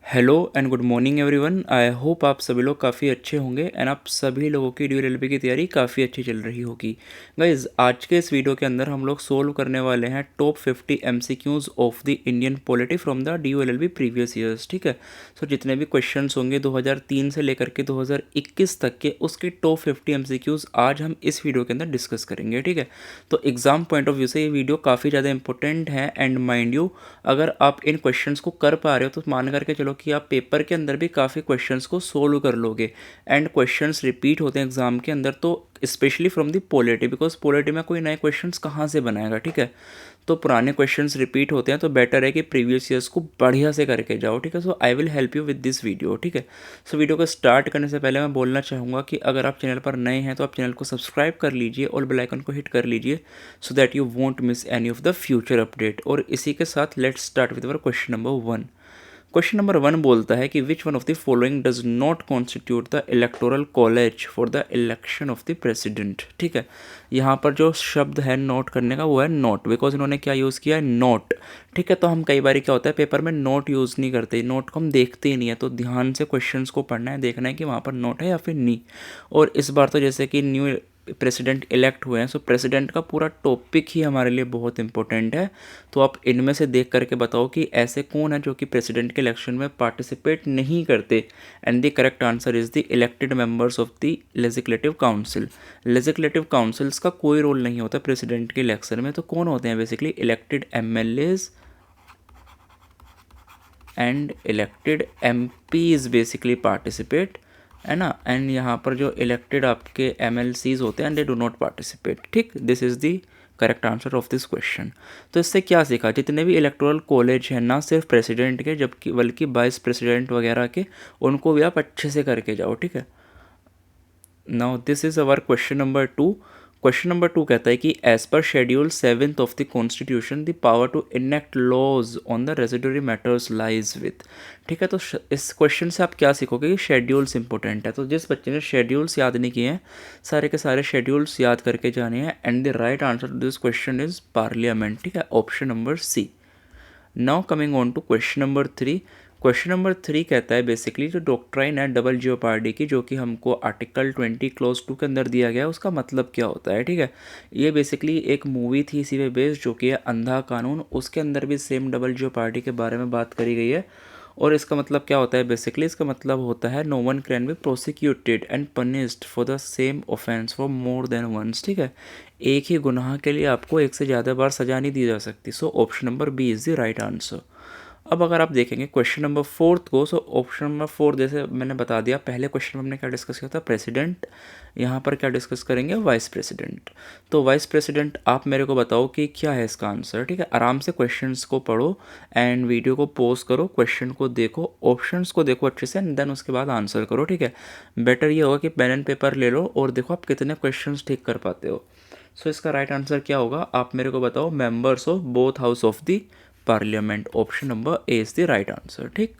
Hello and good morning everyone. I hope आप सभी लोग काफ़ी अच्छे होंगे एंड आप सभी लोगों की ड्यू एल की तैयारी काफ़ी अच्छी चल रही होगी। गाइज, आज के इस वीडियो के अंदर हम लोग सोल्व करने वाले हैं top 50 MCQs of the Indian polity from the DU LLB previous years. ठीक है, सो जितने भी क्वेश्चंस होंगे 2003 से लेकर के 2021 तक के, उसके टॉप 50 MCQs आज हम इस वीडियो के अंदर डिस्कस करेंगे। ठीक है, तो एग्जाम पॉइंट ऑफ व्यू से ये वीडियो काफ़ी ज़्यादा इंपॉर्टेंट है एंड माइंड यू, अगर आप इन क्वेश्चंस को कर पा रहे हो तो मान करके चलो कि आप पेपर के अंदर भी काफ़ी क्वेश्चंस को सोल्व कर लोगे। एंड क्वेश्चंस रिपीट होते हैं एग्जाम के अंदर, तो specially from the polity, because polity में कोई नए क्वेश्चंस कहाँ से बनाएगा। ठीक है, तो पुराने क्वेश्चंस रिपीट होते हैं, तो बेटर है कि प्रीवियस ईयर्स को बढ़िया से करके जाओ। ठीक है, so I will help you with this video. ठीक है, सो वीडियो को स्टार्ट करने से पहले मैं बोलना चाहूँगा कि अगर आप चैनल पर नए हैं तो आप चैनल को सब्सक्राइब कर लीजिए और बेल आइकन को हिट कर लीजिए so that you won't miss any of the future update. और इसी के साथ let's start with our question number 1। Question number 1 बोलता है कि which one of the following does not constitute the electoral college for the election of the president. ठीक है, यहाँ पर जो शब्द है नोट करने का वो है नोट, बिकॉज इन्होंने क्या यूज़ किया है, नोट। ठीक है, तो हम कई बार क्या होता है पेपर में नोट यूज़ नहीं करते, नोट को हम देखते ही नहीं है, तो ध्यान से क्वेश्चंस को पढ़ना है, देखना है कि वहाँ पर नोट है या फिर नहीं। और इस बार तो जैसे कि न्यू प्रेसिडेंट इलेक्ट हुए हैं, सो प्रेसिडेंट का पूरा टॉपिक ही हमारे लिए बहुत इंपॉर्टेंट है। तो आप इनमें से देख करके बताओ कि ऐसे कौन है जो कि प्रेसिडेंट के इलेक्शन में पार्टिसिपेट नहीं करते। And the correct answer is the elected members of the legislative council. Legislative councils का कोई रोल नहीं होता प्रेसिडेंट के इलेक्शन में, तो कौन होते हैं basically elected MLAs and elected MPs basically participate, है ना। एंड यहाँ पर जो इलेक्टेड आपके MLCs होते हैं दे डू नॉट पार्टिसिपेट। ठीक, this is the correct answer of this question. तो इससे क्या सीखा, जितने भी इलेक्टोरल कॉलेज हैं ना सिर्फ प्रेसिडेंट के जबकि बल्कि वाइस प्रेसिडेंट वगैरह के, उनको भी आप अच्छे से करके जाओ। ठीक है, now this is our question number 2। Question number 2 कहता है कि as per schedule 7th of the constitution the power to enact laws on the residuary matters lies with. ठीक है, तो इस क्वेश्चन से आप क्या सीखोगे कि शेड्यूल्स इंपॉर्टेंट है। तो जिस बच्चे ने शेड्यूल्स याद नहीं किए हैं, सारे के सारे शेड्यूल्स याद करके जाने हैं। And the right answer to this question is parliament. ठीक है, option number C. Now coming on to question number 3। Question number 3 कहता है बेसिकली जो डॉक्ट्राइन है डबल जियोपार्डी की, जो कि हमको आर्टिकल 20 क्लोज 2 के अंदर दिया गया है, उसका मतलब क्या होता है। ठीक है, ये बेसिकली एक मूवी थी इसी पे बेस्ड, जो कि है अंधा कानून। उसके अंदर भी सेम डबल जियोपार्डी के बारे में बात करी गई है। और इसका मतलब क्या होता है बेसिकली, इसका मतलब होता है no one can be prosecuted and punished for the same offence for more than once. ठीक है, एक ही गुनाह के लिए आपको एक से ज़्यादा बार सजा नहीं दी जा सकती। So option number B is the right answer. अब अगर आप देखेंगे क्वेश्चन नंबर 4 को, सो ऑप्शन नंबर 4 जैसे मैंने बता दिया, पहले क्वेश्चन में हमने क्या डिस्कस किया था, प्रेसिडेंट। यहाँ पर क्या डिस्कस करेंगे, वाइस प्रेसिडेंट। तो वाइस प्रेसिडेंट आप मेरे को बताओ कि क्या है इसका आंसर। ठीक है, आराम से क्वेश्चंस को पढ़ो एंड वीडियो को पॉज करो, क्वेश्चन को देखो, ऑप्शंस को देखो अच्छे से, एंड देन उसके बाद आंसर करो। ठीक है, बेटर ये होगा कि पेन एंड पेपर ले लो और देखो आप कितने क्वेश्चन ठीक कर पाते हो। सो इसका राइट आंसर क्या होगा, आप मेरे को बताओ, members of both house of the parliament. Option number A is the right answer. ठीक,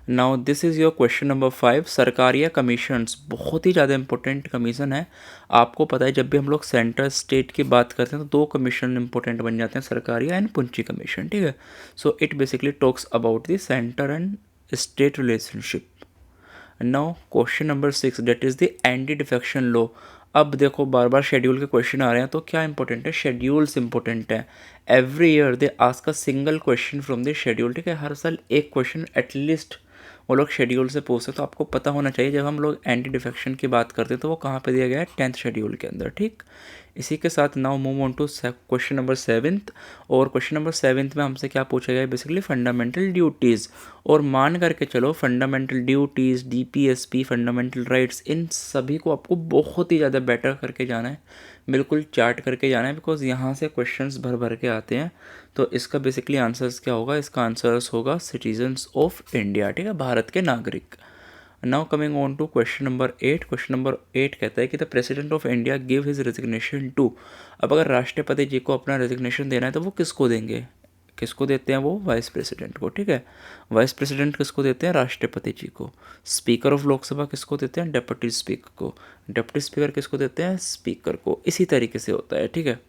now this is your question number 5। Sarkaria commissions बहुत ही ज़्यादा इंपॉर्टेंट कमीशन है। आपको पता है जब भी हम लोग सेंटर स्टेट की बात करते हैं तो 2 कमीशन इंपॉर्टेंट बन जाते हैं, सरकारिया एंड पुंची कमीशन। ठीक है, so it basically talks about the centre and state relationship. Now question number 6 that is the anti defection law. अब देखो बार बार शेड्यूल के क्वेश्चन आ रहे हैं, तो क्या इंपॉर्टेंट है, शेड्यूल्स इंपॉर्टेंट है। Every year they ask a single question from the schedule. ठीक है, हर साल एक क्वेश्चन एटलीस्ट वो लोग शेड्यूल से पूछते हैं, तो आपको पता होना चाहिए जब हम लोग एंटी डिफेक्शन की बात करते हैं तो वो कहाँ पे दिया गया है, 10th शेड्यूल के अंदर। ठीक, इसी के साथ now move on to question number 7th। और क्वेश्चन नंबर 7th में हमसे क्या पूछा गया है, बेसिकली फंडामेंटल ड्यूटीज़। और मान करके चलो fundamental duties, DPSP, fundamental rights, इन सभी को आपको बहुत ही ज़्यादा बेटर करके जाना है, बिल्कुल चार्ट करके जाना है, बिकॉज यहाँ से क्वेश्चंस भर भर के आते हैं। तो इसका बेसिकली आंसर्स क्या होगा, इसका आंसर्स होगा सिटीजन्स ऑफ इंडिया। ठीक है, भारत के नागरिक। Now coming on to question number 8। Question number 8 कहता है कि the president of India give his resignation to. अब अगर राष्ट्रपति जी को अपना रेजिग्नेशन देना है तो वो किसको देंगे, किसको देते हैं, वो वाइस प्रेसिडेंट को। ठीक है, वाइस प्रेसिडेंट किसको देते हैं, राष्ट्रपति जी को। स्पीकर ऑफ लोकसभा किसको देते हैं, डेप्यूटी स्पीकर को। डेप्यूटी स्पीकर किसको देते हैं, स्पीकर को। इसी तरीके से होता है। ठीक है,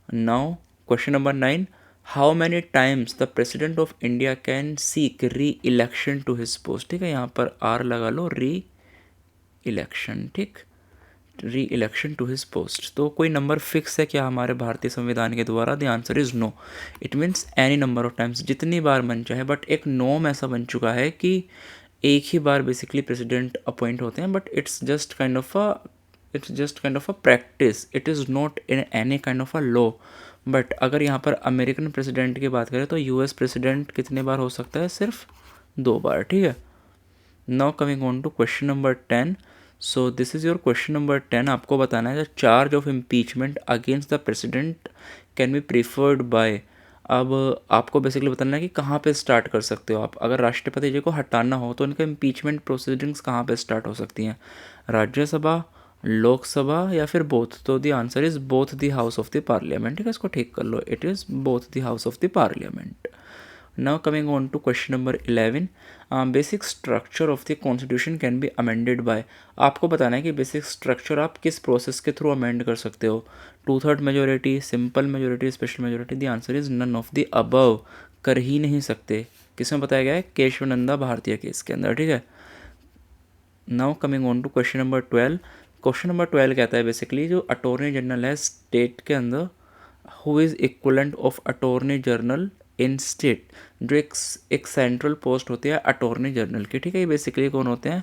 now question number 9। How many times the president of India can seek re election to his post, ठीक है, यहाँ पर आर लगा लो, री इलेक्शन, ठीक, री इलेक्शन टू हिज पोस्ट। तो कोई नंबर फिक्स है क्या हमारे भारतीय संविधान के द्वारा? The answer is no. It means any number of times, जितनी बार मन चाहे, बट एक नॉर्म ऐसा बन चुका है कि एक ही बार बेसिकली प्रेसिडेंट अपॉइंट होते हैं, but it's just kind of a practice, it is not in any kind of a law. But अगर यहाँ पर अमेरिकन प्रेसिडेंट की बात करें तो यूएस प्रेसिडेंट कितने बार हो सकता है? सिर्फ 2 बार, ठीक है। Now coming on to question number 10। So this is your question number 10। आपको बताना है the charge of impeachment against the president can be preferred by. अब आपको बेसिकली बताना है कि कहाँ पे स्टार्ट कर सकते हो आप। अगर राष्ट्रपति जी को हटाना हो तो उनका इम्पीचमेंट प्रोसीडिंग्स कहाँ पे स्टार्ट हो सकती हैं? राज्यसभा, लोकसभा या फिर बोथ? तो the answer is both the house of the parliament, ठीक है, इसको ठीक कर लो, it is both the house of the parliament. Now coming on to question number 11। Basic structure of the constitution can be amended by. आपको बताना है कि बेसिक स्ट्रक्चर आप किस प्रोसेस के थ्रू अमेंड कर सकते हो? 2/3 majority, simple majority, special majority? The answer is none of the above, कर ही नहीं सकते। किसमें बताया गया है? केशवानंदा भारतीय केस के अंदर, ठीक है। Now coming on to question number 12। Question number 12 कहता है बेसिकली जो अटॉर्नी जनरल है स्टेट के अंदर, who is equivalent of attorney general in state, जो एक सेंट्रल पोस्ट होती है अटॉर्नी जनरल की, ठीक है। ये बेसिकली कौन होते हैं?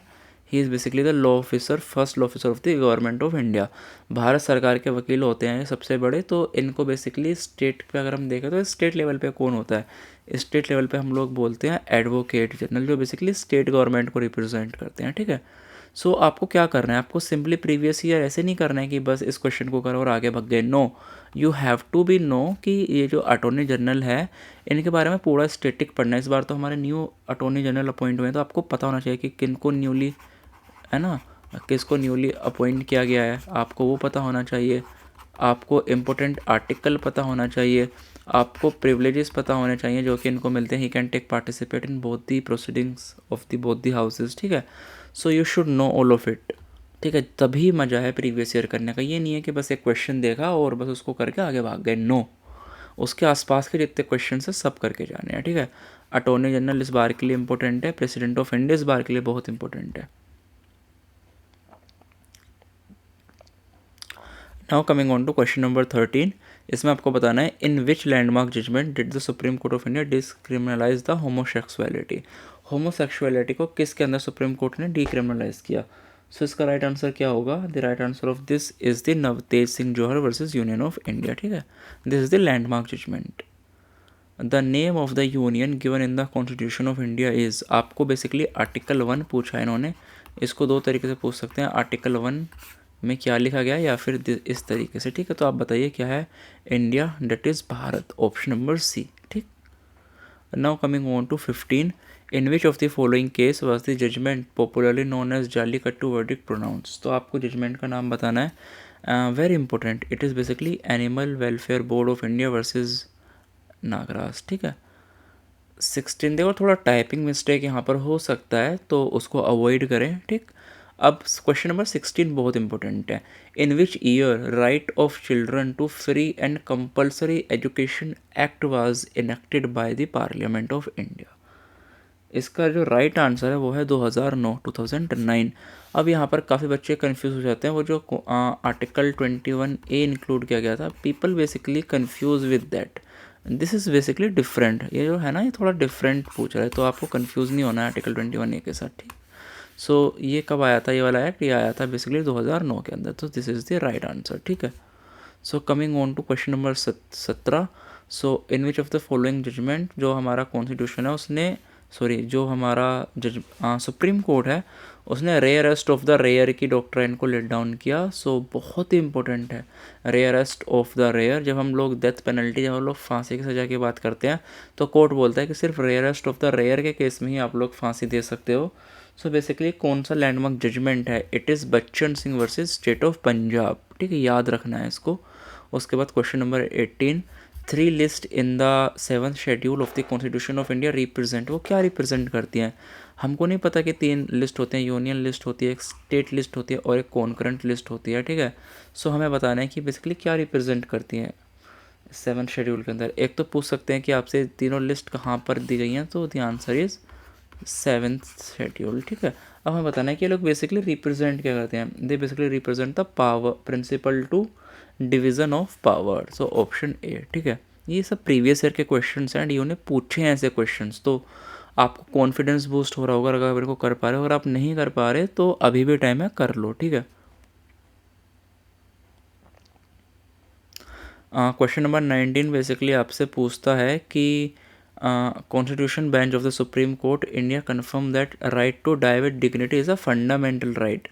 He is basically the law officer, first law officer of the government of India. Bharat सरकार के वकील होते हैं सबसे बड़े। तो इनको बेसिकली स्टेट पे अगर हम देखें तो स्टेट लेवल पे कौन होता है? स्टेट लेवल पे हम लोग बोलते हैं एडवोकेट जनरल, जो बेसिकली स्टेट गवर्नमेंट को रिप्रेजेंट करते हैं, ठीक है। सो आपको क्या करना है? आपको सिंपली प्रीवियस ईयर ऐसे नहीं करना है कि बस इस क्वेश्चन को करो और आगे भाग गए। No, you have to be know कि ये जो अटॉर्नी जनरल है इनके बारे में पूरा स्टेटिक पढ़ना है। इस बार तो हमारे न्यू अटॉर्नी जनरल अपॉइंट हुए हैं, तो आपको पता होना चाहिए कि किनको न्यूली, है ना, किसको न्यूली अपॉइंट किया गया है, आपको वो पता होना चाहिए। आपको इम्पोर्टेंट आर्टिकल पता होना चाहिए। आपको प्रिविलेजेस पता होने चाहिए जो कि इनको मिलते हैं। He can take participate in both the proceedings of the both the houses, ठीक है। So you should know all of it, ठीक है। तभी मज़ा है प्रीवियस ईयर करने का। ये नहीं है कि बस एक क्वेश्चन देखा और बस उसको करके आगे भाग गए। नो, उसके आसपास के जितने क्वेश्चन है सब करके जाने हैं, ठीक है। अटॉर्नी जनरल इस बार के लिए इंपॉर्टेंट है, प्रेसिडेंट ऑफ इंडिया इस बार के लिए बहुत इंपॉर्टेंट है। Now coming on to question number 13। इसमें आपको बताना है in which landmark judgement did the supreme court of India decriminalise the homosexuality. Homosexuality को किसके अंदर सुप्रीम कोर्ट ने डिक्रिमिनलाइज किया? सो इसका राइट आंसर क्या होगा? The right answer of this is the Navtej Singh Johar versus union of India, ठीक है। This is the landmark judgment. The name of the union given in the constitution of India is. आपको basically article 1 पूछा है इन्होंने। इसको 2 तरीके से पूछ सकते हैं, आर्टिकल 1 में क्या लिखा गया है या फिर इस तरीके से, ठीक है। तो आप बताइए क्या है? India, that is Bharat, option number C, ठीक। Now coming on to 15। In which of the following case was the judgement popularly known as Jallikattu verdict pronounce. तो आपको जजमेंट का नाम बताना है। Very important, it is basically animal welfare board of India versus Nagaraj, ठीक है। 16, देखो थोड़ा टाइपिंग मिस्टेक यहाँ पर हो सकता है तो उसको अवॉइड करें, ठीक। अब क्वेश्चन नंबर 16 बहुत इंपॉर्टेंट है। In which year right of children to free and compulsory education act was enacted by the parliament of India. इसका जो राइट आंसर है वो है 2009। अब यहाँ पर काफ़ी बच्चे कंफ्यूज हो जाते हैं। वो जो आर्टिकल 21A इंक्लूड किया गया था, people basically confuse with that. This is basically different. ये जो है ना, ये थोड़ा डिफरेंट पूछ रहा है, तो आपको कंफ्यूज नहीं होना है आर्टिकल 21A के साथ, ठीक। सो ये कब आया था? ये वाला एक्ट ये आया था बेसिकली 2009 के अंदर। तो this is the right answer, ठीक है। So coming on to question number 17। So in which of the following judgment, जो हमारा कॉन्स्टिट्यूशन है उसने, सॉरी जो हमारा सुप्रीम कोर्ट है उसने रेयरेस्ट ऑफ द रेयर की डॉक्ट्राइन को लेट डाउन किया। सो बहुत ही इंपॉर्टेंट है रेयरेस्ट ऑफ द रेयर। जब हम लोग डेथ पेनल्टी, जब हम लोग फांसी की सज़ा की बात करते हैं तो कोर्ट बोलता है कि सिर्फ रेयरेस्ट ऑफ द रेयर के केस में ही आप लोग फांसी दे सकते हो। सो बेसिकली कौन सा लैंडमार्क जजमेंट है? It is Bachchan Singh versus state of Punjab, ठीक है, याद रखना है इसको। उसके बाद question number 18। 3 list in the 7th schedule of the constitution of India represent. वो क्या रिप्रेजेंट करती हैं? हमको नहीं पता कि 3 लिस्ट होते हैं, यूनियन लिस्ट होती है, एक स्टेट लिस्ट होती है और एक कॉन्करेंट लिस्ट होती है, ठीक है। सो हमें बताना है कि बेसिकली क्या रिप्रेजेंट करती हैं। 7 शेड्यूल के अंदर। एक तो पूछ सकते हैं कि आपसे तीनों लिस्ट कहाँ पर दी गई हैं, तो the answer is 7th schedule. ठीक है, अब हमें बताना है कि ये लोग बेसिकली रिप्रेजेंट क्या करते हैं। They basically represent the power principle to division of power, so option A. ठीक है, ये सब प्रीवियस ईयर के क्वेश्चंस हैं एंड ये उन्हें पूछे हैं ऐसे क्वेश्चंस, तो आपको कॉन्फिडेंस बूस्ट हो रहा होगा अगर मेरे को कर पा रहे हो। अगर आप नहीं कर पा रहे तो अभी भी टाइम है, कर लो। ठीक है, क्वेश्चन नंबर 19 बेसिकली आपसे पूछता है कि constitution bench of the supreme court India confirm that right to die with dignity is a fundamental right.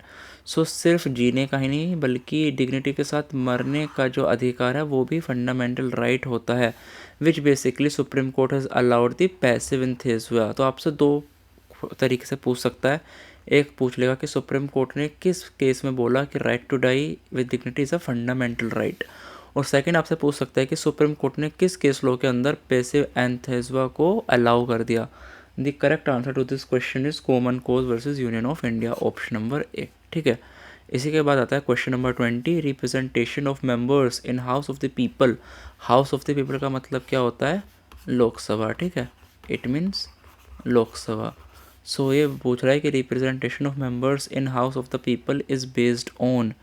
So सिर्फ जीने का ही नहीं बल्कि डिग्निटी के साथ मरने का जो अधिकार है वो भी फंडामेंटल राइट होता है, which basically supreme court has allowed the passive इन थिसुआ। तो आपसे दो तरीके से पूछ सकता है। एक पूछ लेगा कि सुप्रीम कोर्ट ने किस केस में बोला कि right to die with dignity is a fundamental right, और सेकंड आपसे पूछ सकता है कि सुप्रीम कोर्ट ने किस केस लॉ के अंदर पैसिव एंथेसिस को अलाउ कर दिया। The correct answer to this question is common cause versus union of India, option number A. ठीक है, इसी के बाद आता है question number 20, representation of members in house of the people. House of the people का मतलब क्या होता है, लोकसभा। ठीक है, इट मीन्स लोकसभा। सो ये पूछ रहा है कि representation of members in house of the people is based on,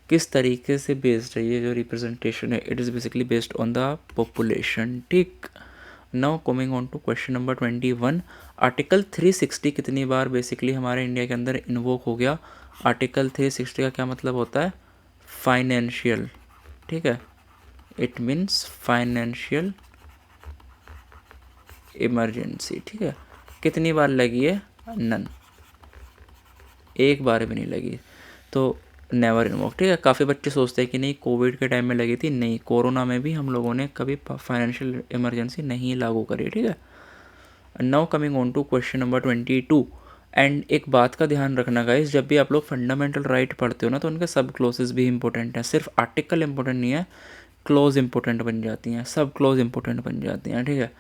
किस तरीके से बेस्ड है ये जो रिप्रेजेंटेशन है, it is basically based on the population. ठीक, now coming on to question number 21, article 360 कितनी बार बेसिकली हमारे इंडिया के अंदर इन्वोक हो गया। आर्टिकल 360 का क्या मतलब होता है, फाइनेंशियल। ठीक है, इट मीन्स फाइनेंशियल इमरजेंसी। ठीक है, कितनी बार लगी है, नन, एक बार भी नहीं लगी, तो नेवर इन्वोक। ठीक है, काफ़ी बच्चे सोचते हैं कि नहीं कोविड के टाइम में लगी थी, नहीं, कोरोना में भी हम लोगों ने कभी फाइनेंशियल इमरजेंसी नहीं लागू करी। ठीक है, now coming on to question number 22, and एक बात का ध्यान रखना गाइस, जब भी आप लोग फंडामेंटल राइट पढ़ते हो ना तो उनके सब क्लोजेस भी इंपॉर्टेंट हैं, सिर्फ आर्टिकल इंपॉर्टेंट नहीं है, क्लोज इंपॉर्टेंट बन जाती हैं, सब क्लोज इंपॉर्टेंट बन जाती हैं। ठीक है,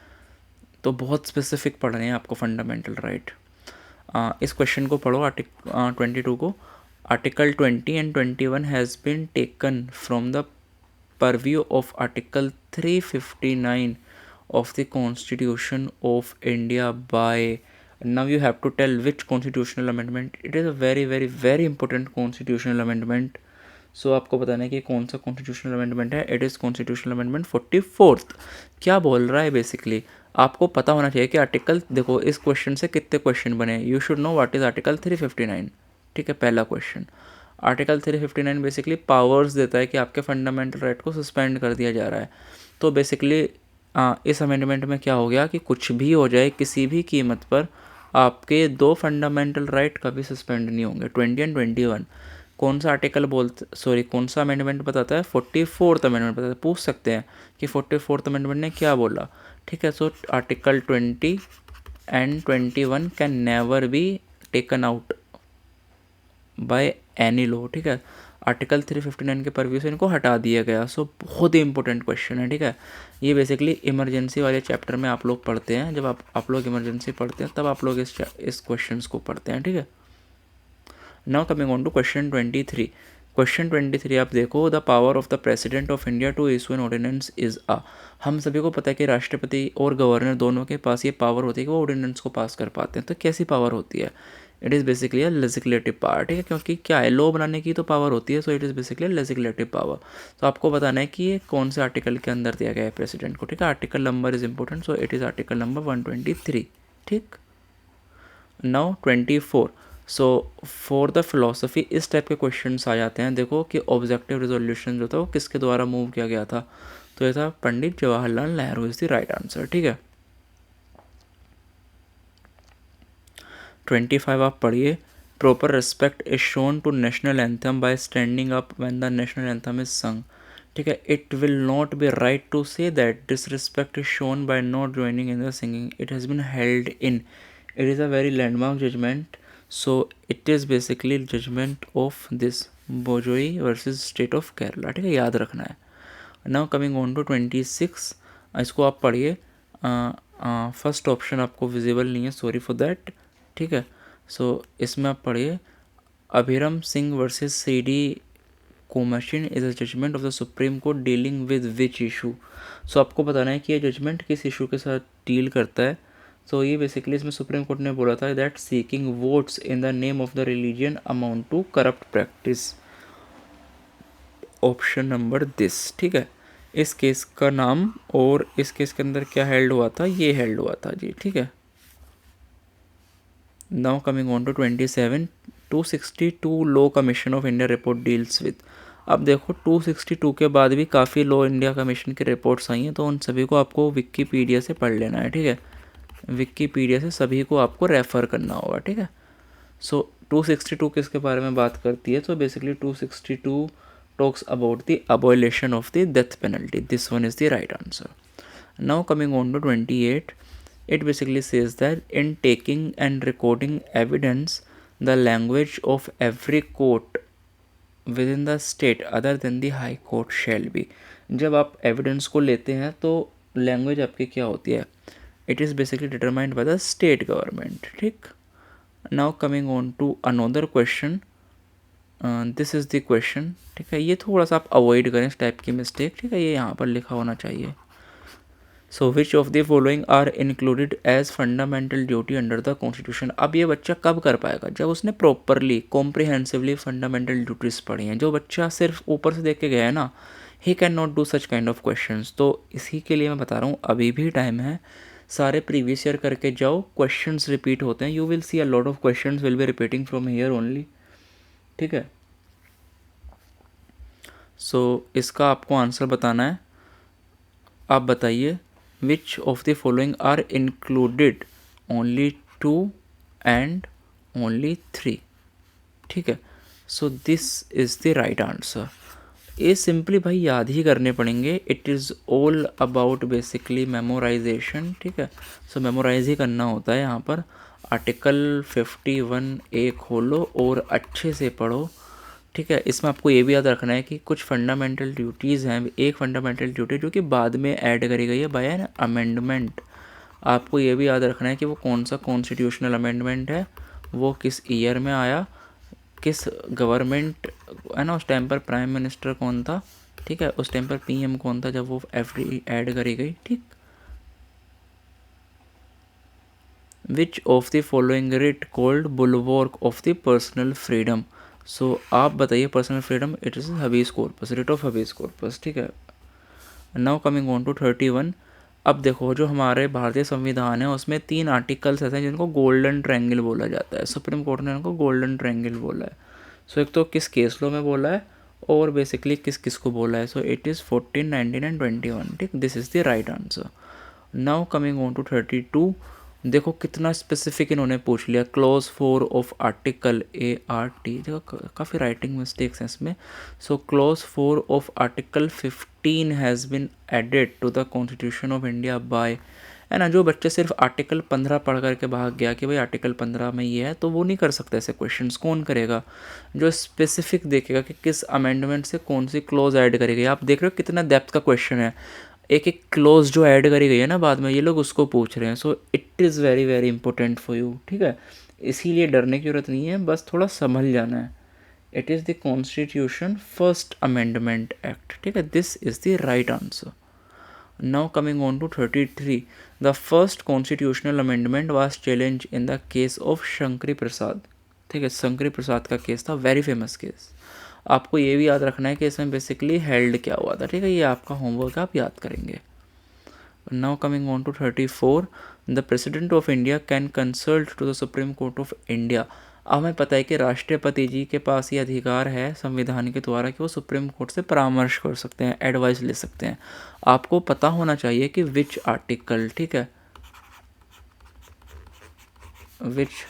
तो बहुत स्पेसिफिक पढ़ रहे हैं आपको फंडामेंटल राइट। इस क्वेश्चन को पढ़ो, 22 को। Article 20 and 21 has been taken from the purview of Article 359 of the Constitution of India by, now you have to tell which constitutional amendment. It is a very very very important constitutional amendment. सो आपको बताना है कि कौन सा constitutional amendment है। It is constitutional amendment 44। क्या बोल रहा है बेसिकली, आपको पता होना चाहिए कि आर्टिकल, देखो इस क्वेश्चन से कितने क्वेश्चन बने, you should know what is article 359। ठीक है, पहला क्वेश्चन, आर्टिकल 359 बेसिकली पावर्स देता है कि आपके फंडामेंटल राइट को सस्पेंड कर दिया जा रहा है। तो बेसिकली इस अमेंडमेंट में क्या हो गया कि कुछ भी हो जाए किसी भी कीमत पर आपके दो फंडामेंटल राइट कभी सस्पेंड नहीं होंगे। 20 एंड 21 कौन सा आर्टिकल कौन सा अमेंडमेंट बताता है, 44th अमेंडमेंट बताता है। पूछ सकते हैं कि 44th अमेंडमेंट ने क्या बोला। ठीक है, so article 20 and 21 can never be taken out by any law. ठीक है, आर्टिकल 359 के परव्यू से इनको हटा दिया गया। सो बहुत ही इंपॉर्टेंट क्वेश्चन है। ठीक है, ये बेसिकली इमरजेंसी वाले चैप्टर में आप लोग पढ़ते हैं, जब आप लोग इमरजेंसी पढ़ते हैं तब आप लोग इस क्वेश्चन को पढ़ते हैं। ठीक है, now coming on to question 23। Question 23 आप देखो, the power of the president of India to issue an ordinance is a. हम सभी को पता है कि राष्ट्रपति और गवर्नर दोनों के पास ये पावर होती है कि वो ऑर्डिनेंस को पास कर पाते हैं। तो कैसी पावर होती है, it is basically a legislative power. ठीक है, क्योंकि क्या है, लॉ बनाने की तो पावर होती है, so it is basically legislative power. तो आपको बताना है कि ये कौन से आर्टिकल के अंदर दिया गया है प्रेसिडेंट को। ठीक है, article number is important, so it is article number 123। ठीक, now 24, so for the philosophy इस टाइप के क्वेश्चंस आ जाते हैं। देखो कि ऑब्जेक्टिव रिजोल्यूशन जो था वो किसके द्वारा मूव किया गया था, तो ये था Pandit Jawaharlal Nehru is the right answer. ठीक है, 25 आप पढ़िए, proper respect is shown to national anthem by standing up when the national anthem is sung. ठीक है, it will not be right to say that disrespect is shown by not joining in the singing, it has been held in, it is a very landmark judgement. So it is basically judgement of this बोजोई versus state of Kerala. ठीक है, याद रखना है। Now coming on to 26, इसको आप पढ़िए। First option आपको visible नहीं है, सॉरी फॉर दैट। ठीक है, सो इसमें आप पढ़िए, Abhiram Singh versus C D commission is a judgement of the supreme court dealing with which issue. So आपको बताना है कि ये जजमेंट किस इशू के साथ डील करता है. सो ये बेसिकली इसमें सुप्रीम कोर्ट ने बोला था that seeking votes in the name of the religion amount to corrupt practice. Option number this. ठीक है, इस केस का नाम और इस केस के अंदर क्या हेल्ड हुआ था, ये हेल्ड हुआ था जी. ठीक है, now coming on to 27. 262 law commission of India report deals with. अब देखो 262 के बाद भी काफ़ी लॉ इंडिया कमीशन की रिपोर्ट्स आई हैं, तो उन सभी को आपको विकीपीडिया से पढ़ लेना है. ठीक है, विकीपीडिया से सभी को आपको रेफ़र करना होगा. ठीक है, सो 262 किसके बारे में बात करती है, तो basically 262 talks about the abolition of the death penalty. This one is the right answer. Now coming on to 28, it basically says that in taking and recording evidence, the language of every court within the state other than the high court shall be. जब आप evidence को लेते हैं तो language आपकी क्या होती है, it is basically determined by the state government. ठीक. Now coming on to another question. This is the question. ठीक है, ये थोड़ा सा आप अवॉइड करें इस टाइप की मिस्टेक. ठीक है, ये यहाँ पर लिखा होना चाहिए. So which of the following are included as fundamental duty under the constitution. अब ये बच्चा कब कर पाएगा, जब उसने प्रॉपरली कॉम्प्रिहेंसिवली फंडामेंटल ड्यूटीज़ पढ़ी हैं. जो बच्चा सिर्फ ऊपर से देख के गया है ना, he can not do such kind of questions. तो इसी के लिए मैं बता रहा हूँ अभी भी टाइम है. सारे प्रीवियस ईयर करके जाओ, क्वेश्चंस रिपीट होते हैं. You will see a lot of questions will be repeating from here only. ठीक है, सो इसका आपको आंसर बताना है. आप बताइए which of the following are included only 2 and only 3. ठीक है, so this is the right answer. ये सिंपली भाई याद ही करने पड़ेंगे. It is all about basically memorisation. ठीक है, सो मेमोराइज ही करना होता है यहाँ पर. आर्टिकल 51A खोलो और अच्छे से पढ़ो. ठीक है, इसमें आपको ये भी याद रखना है कि कुछ फंडामेंटल ड्यूटीज़ हैं. एक फंडामेंटल ड्यूटी जो कि बाद में ऐड करी गई है बाय एन अमेंडमेंट. आपको ये भी याद रखना है कि वो कौन सा कॉन्स्टिट्यूशनल अमेंडमेंट है, वो किस ईयर में आया, किस गवर्नमेंट है ना, उस टाइम पर प्राइम मिनिस्टर कौन था. ठीक है, उस टाइम पर पीएम कौन था जब वो एफडी ऐड करी गई. ठीक. Which of the following writ called bulwark of the personal freedom. So आप बताइए personal freedom. It is habeas corpus, writ of habeas corpus. ठीक है, नाउ कमिंग ऑन टू 31. अब देखो जो हमारे भारतीय संविधान है उसमें 3 आर्टिकल्स ऐसे हैं जिनको गोल्डन ट्रायंगल बोला जाता है. सुप्रीम कोर्ट ने उनको गोल्डन ट्रायंगल बोला है. सो एक तो किस केस लॉ में बोला है और बेसिकली किस किस को बोला है. So it is 14, 19 and 21. ठीक, this is the right answer. Now coming on to 32. देखो कितना स्पेसिफिक इन्होंने पूछ लिया. Clause 4 of article ART. देखो काफ़ी राइटिंग मिस्टेक्स हैं इसमें. So clause 4 of article 15 has been added to the constitution of India by. है ना, जो बच्चे सिर्फ आर्टिकल 15 पढ़ करके भाग गया कि भाई आर्टिकल 15 में ये है, तो वो नहीं कर सकता ऐसे क्वेश्चंस. कौन करेगा, जो स्पेसिफिक देखेगा कि किस अमेंडमेंट से कौन सी क्लॉज ऐड करी गई. आप देख रहे हो कितना डेप्थ का क्वेश्चन है. एक एक क्लोज जो ऐड करी गई है ना बाद में, ये लोग उसको पूछ रहे हैं. सो it is very very important for you. ठीक है, इसीलिए डरने की जरूरत नहीं है, बस थोड़ा संभल जाना है. It is the constitution first amendment act. ठीक है, this is the right answer. Now coming on to 33. The first constitutional amendment was challenge in the case of Shankari Prasad. ठीक है, शंकरी प्रसाद का केस था, वेरी फेमस केस. आपको ये भी याद रखना है कि इसमें बेसिकली हेल्ड क्या हुआ था. ठीक है, ये आपका होमवर्क आप याद करेंगे. Now coming on to 34. The president of India can consult to the supreme court of India. अब हमें पता है कि राष्ट्रपति जी के पास ये अधिकार है संविधान के द्वारा कि वो सुप्रीम कोर्ट से परामर्श कर सकते हैं, एडवाइस ले सकते हैं. आपको पता होना चाहिए कि विच आर्टिकल. ठीक है, which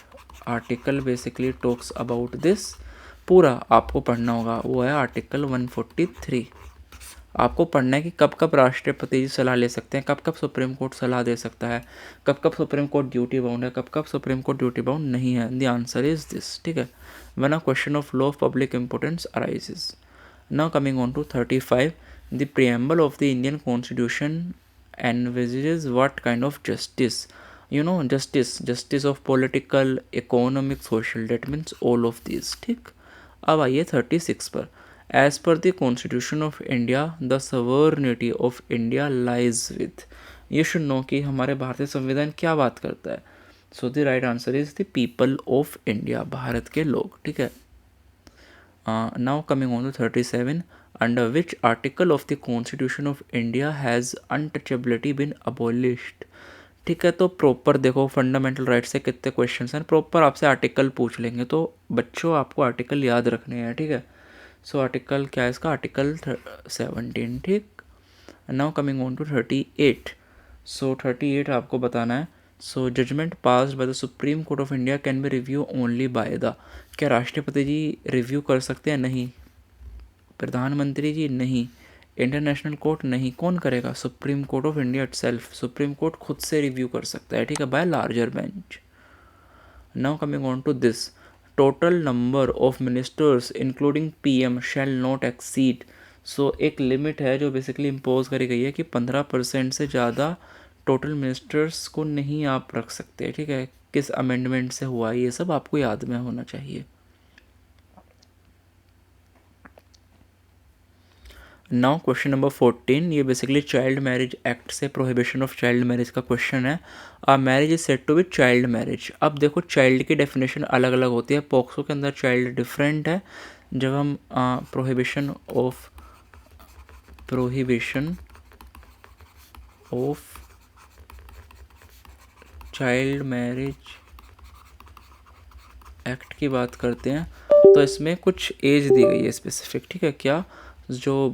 article basically talks about this. पूरा आपको पढ़ना होगा. वो है आर्टिकल 143. आपको पढ़ना है कि कब कब राष्ट्रपति जी सलाह ले सकते हैं, कब कब सुप्रीम कोर्ट सलाह दे सकता है, कब कब सुप्रीम कोर्ट ड्यूटी बाउंड है, कब कब सुप्रीम कोर्ट ड्यूटी बाउंड नहीं है. The answer is this. ठीक है, when a question of law of public importance arises. Now coming on to 35. The preamble of the Indian constitution envisages what kind of justice. You know, justice of political, economic, social. That means all of these. ठीक. अब आइए 36 पर. As per the constitution of India the sovereignty of India lies with. You should know कि हमारे भारतीय संविधान क्या बात करता है। So the right answer is the people of India, भारत के लोग, ठीक है। Now coming on to 37, under which article of the constitution of India has untouchability been abolished. ठीक है, तो प्रॉपर देखो फंडामेंटल राइट से कितने क्वेश्चंस हैं, प्रॉपर आपसे आर्टिकल पूछ लेंगे, तो बच्चों आपको आर्टिकल याद रखने हैं, ठीक है। सो आर्टिकल क्या है इसका, आर्टिकल 17, ठीक। Now coming on to 38। So 38 आपको बताना है। So judgement passed by the supreme court of India can be review only by the, क्या राष्ट्रपति जी रिव्यू कर सकते हैं? नहीं। प्रधानमंत्री जी? नहीं। International court? नहीं। कौन करेगा? Supreme court of India itself, supreme court खुद से रिव्यू कर सकता है, ठीक है, by larger bench. Now coming on to this, total number of ministers including PM shall not exceed. So एक लिमिट है जो बेसिकली इम्पोज करी गई है कि 15% से ज़्यादा टोटल मिनिस्टर्स को नहीं आप रख सकते, ठीक है। किस अमेंडमेंट से हुआ ये सब आपको याद में होना चाहिए। नाउ क्वेश्चन नंबर 14, ये बेसिकली चाइल्ड मैरिज एक्ट से प्रोहिबिशन ऑफ चाइल्ड मैरिज का क्वेश्चन है। A marriage is said to be child marriage. अब देखो चाइल्ड की डेफिनेशन अलग अलग होती है, पॉक्सो के अंदर चाइल्ड डिफरेंट है। जब हम prohibition of child marriage act की बात करते हैं तो इसमें कुछ एज दी गई है स्पेसिफिक, ठीक है। क्या, जो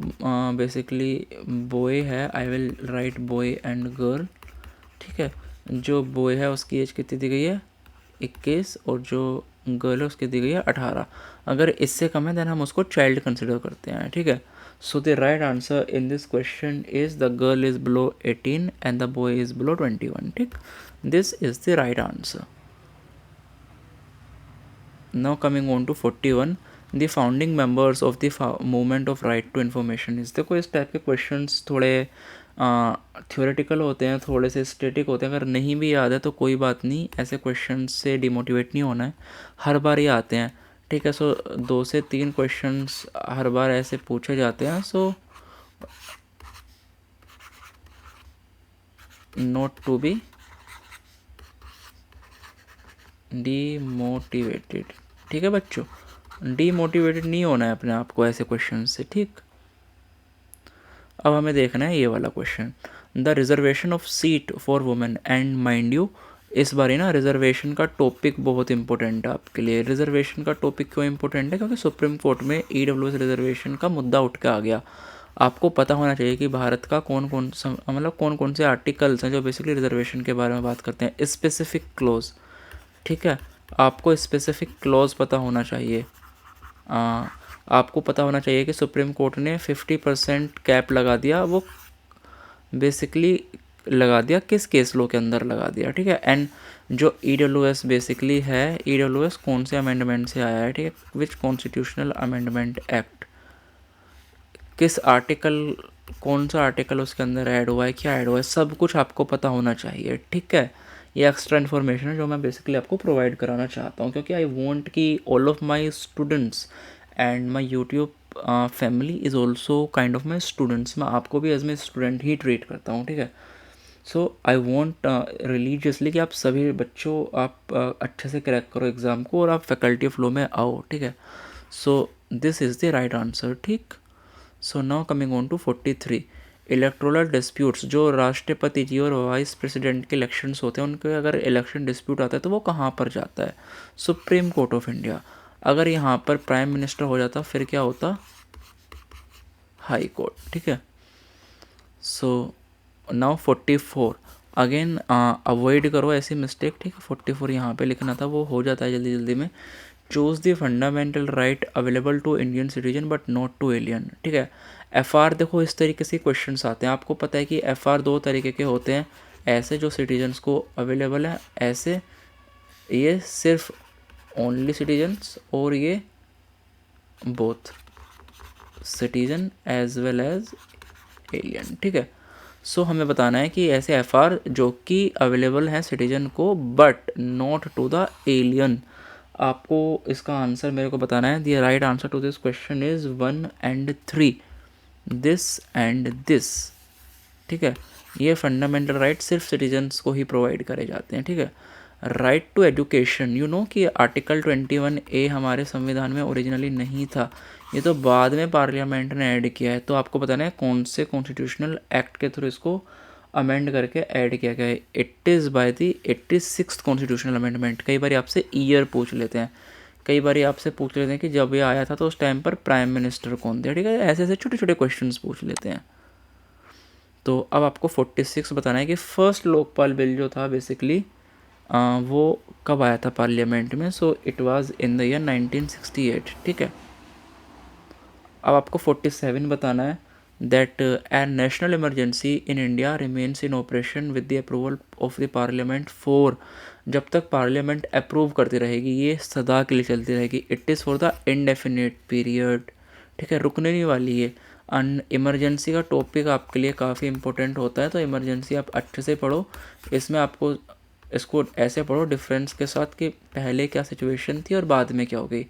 बेसिकली बॉय है, I will write boy and girl, ठीक है। जो बॉय है उसकी एज कितनी दी गई है? 21, और जो गर्ल है उसकी दी गई है 18। अगर इससे कम है देन हम उसको चाइल्ड कंसिडर करते हैं, ठीक है। So the right answer in this question is the girl is below 18 and the boy is below 21, ठीक। This is the right answer. Now coming on to 41, the founding members of the movement of right to information is। देखो इस type के questions थोड़े theoretical होते हैं, थोड़े से static होते हैं, अगर नहीं भी याद है तो कोई बात नहीं, ऐसे क्वेश्चन से डिमोटिवेट नहीं होना है, हर बार ही आते हैं, ठीक है। सो 2 से 3 क्वेश्चंस हर बार ऐसे पूछे जाते हैं, so not to be demotivated, ठीक है बच्चों, डीमोटिवेटेड नहीं होना है अपने आप को ऐसे क्वेश्चन से, ठीक। अब हमें देखना है ये वाला question, the reservation of seat for women and mind you, इस बार ही ना रिजर्वेशन का टॉपिक बहुत इंपॉर्टेंट है आपके लिए। रिजर्वेशन का टॉपिक क्यों इंपॉर्टेंट है? क्योंकि सुप्रीम कोर्ट में ईडब्ल्यूएस रिजर्वेशन का मुद्दा उठ के आ गया। आपको पता होना चाहिए कि भारत का कौन कौन से आर्टिकल्स हैं जो बेसिकली रिजर्वेशन के बारे में बात करते हैं, स्पेसिफिक क्लोज, ठीक है। आपको स्पेसिफिक क्लॉज पता होना चाहिए। आपको पता होना चाहिए कि सुप्रीम कोर्ट ने 50% कैप लगा दिया, वो बेसिकली लगा दिया किस केस लॉ के अंदर लगा दिया, ठीक है। एंड जो ईडब्ल्यूएस बेसिकली है, ईडब्ल्यूएस कौन से अमेंडमेंट से आया है, ठीक है, विच कॉन्स्टिट्यूशनल अमेंडमेंट एक्ट, किस आर्टिकल, कौन सा आर्टिकल उसके अंदर ऐड हुआ है, क्या ऐड हुआ है, सब कुछ आपको पता होना चाहिए, ठीक है। ये एक्स्ट्रा इन्फॉर्मेशन है जो मैं बेसिकली आपको प्रोवाइड कराना चाहता हूँ, क्योंकि आई वांट कि all of my students and my YouTube family is also kind of my students. मैं आपको भी एज माई स्टूडेंट ही ट्रीट करता हूँ, ठीक है। सो आई वॉन्ट रिलीजियसली कि आप सभी बच्चों आप अच्छे से क्रैक करो एग्ज़ाम को और आप फैकल्टी ऑफ लॉ में आओ, ठीक है। So this is the right answer, ठीक। So now coming on to 43, electoral disputes, जो राष्ट्रपति जी और वाइस प्रेसिडेंट के इलेक्शंस होते हैं उनके अगर इलेक्शन डिस्प्यूट आता है तो वो कहाँ पर जाता है? Supreme court of India. अगर यहाँ पर प्राइम मिनिस्टर हो जाता फिर क्या होता? हाई कोर्ट, ठीक है। सो नाउ 44, अगेन अवॉइड करो ऐसी मिस्टेक, ठीक है। 44 यहाँ पे लिखना था, वो हो जाता है जल्दी जल्दी में। Choose the fundamental right available to Indian citizen but not to alien, ठीक है। एफआर देखो इस तरीके से क्वेश्चंस आते हैं, आपको पता है कि एफआर 2 तरीके के होते हैं, ऐसे जो सिटीजन्स को अवेलेबल है, ऐसे ये सिर्फ ओनली सिटीजन्स, और ये both citizen as well as alien, ठीक है। सो हमें बताना है कि ऐसे एफआर जो कि अवेलेबल हैं सिटीजन को but not to the alien, आपको इसका आंसर मेरे को बताना है। The right answer to this question is 1 and 3, this and this. ठीक है, ये फंडामेंटल राइट सिर्फ सिटीजन्स को ही प्रोवाइड करे जाते हैं। ठीक है, right to education, you know कि आर्टिकल 21A हमारे संविधान में ओरिजिनली नहीं था, ये तो बाद में पार्लियामेंट ने ऐड किया है। तो आपको बताना है कौन से कॉन्स्टिट्यूशनल एक्ट के थ्रू इसको अमेंड करके ऐड किया गया है। It is by the 86th constitutional amendment. कई बार आपसे ईयर पूछ लेते हैं, कई बार आपसे पूछ लेते हैं कि जब ये आया था तो उस टाइम पर प्राइम मिनिस्टर कौन थे। ठीक है, ऐसे ऐसे छोटे छोटे क्वेश्चंस पूछ लेते हैं। तो अब आपको 46 बताना है कि फर्स्ट लोकपाल बिल जो था बेसिकली वो कब आया था पार्लियामेंट में। So it was in the year 1968। ठीक है, अब आपको 47 बताना है that A national emergency in India remains in operation with the approval of the parliament for, जब तक पार्लियामेंट अप्रूव करती रहेगी ये सदा के लिए चलती रहेगी। It is for the indefinite period. ठीक है, रुकने नहीं वाली है। इमरजेंसी का टॉपिक आपके लिए काफ़ी इंपॉर्टेंट होता है, तो इमरजेंसी आप अच्छे से पढ़ो। इसमें आपको इसको ऐसे पढ़ो डिफरेंस के साथ कि पहले क्या सिचुएशन थी और बाद में क्या हो गई।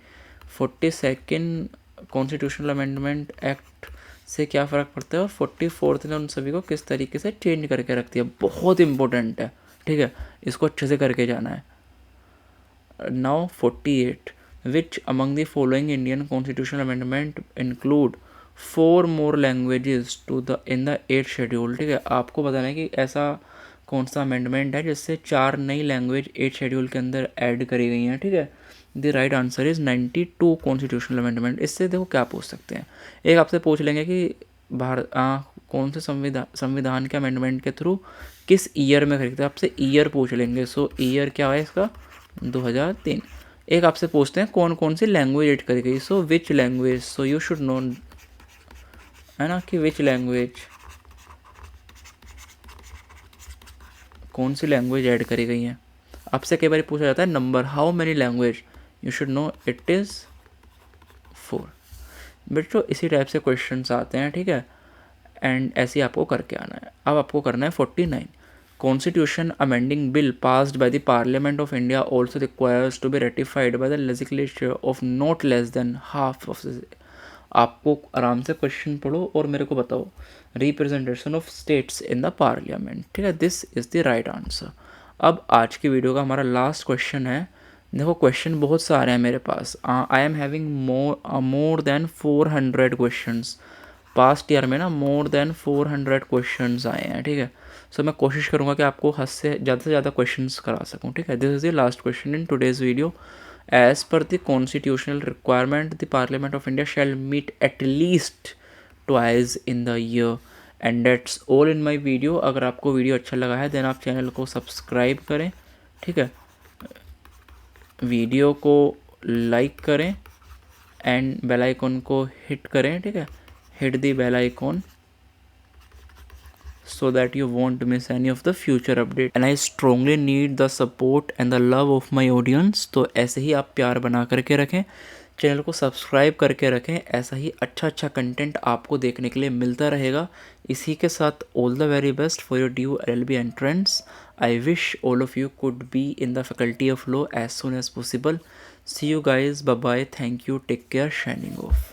42nd कॉन्स्टिट्यूशनल अमेंडमेंट एक्ट से क्या फ़र्क पड़ता है और 44th ने उन सभी को किस तरीके से चेंज करके रख दिया, बहुत इंपॉर्टेंट है। ठीक है, इसको अच्छे से करके जाना है। Now 48, which among the following Indian constitutional amendment include 4 more languages to the in the 8th schedule. ठीक है, आपको बताना है कि ऐसा कौन सा अमेंडमेंट है जिससे 4 नई लैंग्वेज 8th शेड्यूल के अंदर ऐड करी गई हैं। ठीक है, the right answer is 92 constitutional amendment. इससे देखो क्या पूछ सकते हैं, एक आपसे पूछ लेंगे कि भारत कौन से संविधान के अमेंडमेंट के थ्रू किस ईयर में खरीदते हैं, आपसे ईयर पूछ लेंगे। सो ईयर क्या है इसका, 2003। एक आपसे पूछते हैं कौन कौन सी लैंग्वेज ऐड करी गई, so which language. So you should know, है ना, कि विच लैंग्वेज, कौन सी लैंग्वेज ऐड करी गई है। आपसे कई बार पूछा जाता है number, how many language, you should no it is 4। बच्चों इसी टाइप से क्वेश्चंस आते हैं। ठीक है, एंड ऐसे ही आपको करके आना है। अब आपको करना है 49, constitution amending bill passed by the parliament of India also requires to be ratified by the legislature of not less than half of. आपको आराम से क्वेश्चन पढ़ो और मेरे को बताओ, representation of states in the parliament. ठीक है, this is the right answer. अब आज की वीडियो का हमारा लास्ट क्वेश्चन है। देखो क्वेश्चन बहुत सारे हैं मेरे पास, I am having more than 400 questions. Past year में ना मोर देन 400 क्वेश्चंस आए हैं। ठीक है, सो मैं कोशिश करूँगा कि आपको हद से ज़्यादा क्वेश्चंस करा सकूँ। ठीक है, this is the last question in today's video. As per the constitutional requirement, the Parliament of India shall meet at least twice in the year. And that's all in my video. अगर आपको video अच्छा लगा है then आप channel को subscribe करें। ठीक है, वीडियो को लाइक करें एंड बेल आइकॉन को हिट करें। ठीक है, hit the bell icon so that you won't miss any of the future update, and I strongly need the support and the love of my audience। तो ऐसे ही आप प्यार बना करके रखें, चैनल को सब्सक्राइब करके रखें, ऐसा ही अच्छा कंटेंट आपको देखने के लिए मिलता रहेगा। इसी के साथ all the very best for your due LLB entrance. I wish all of you could be in the faculty of law as soon as possible. See you guys, bye bye, thank you, take care, shining of.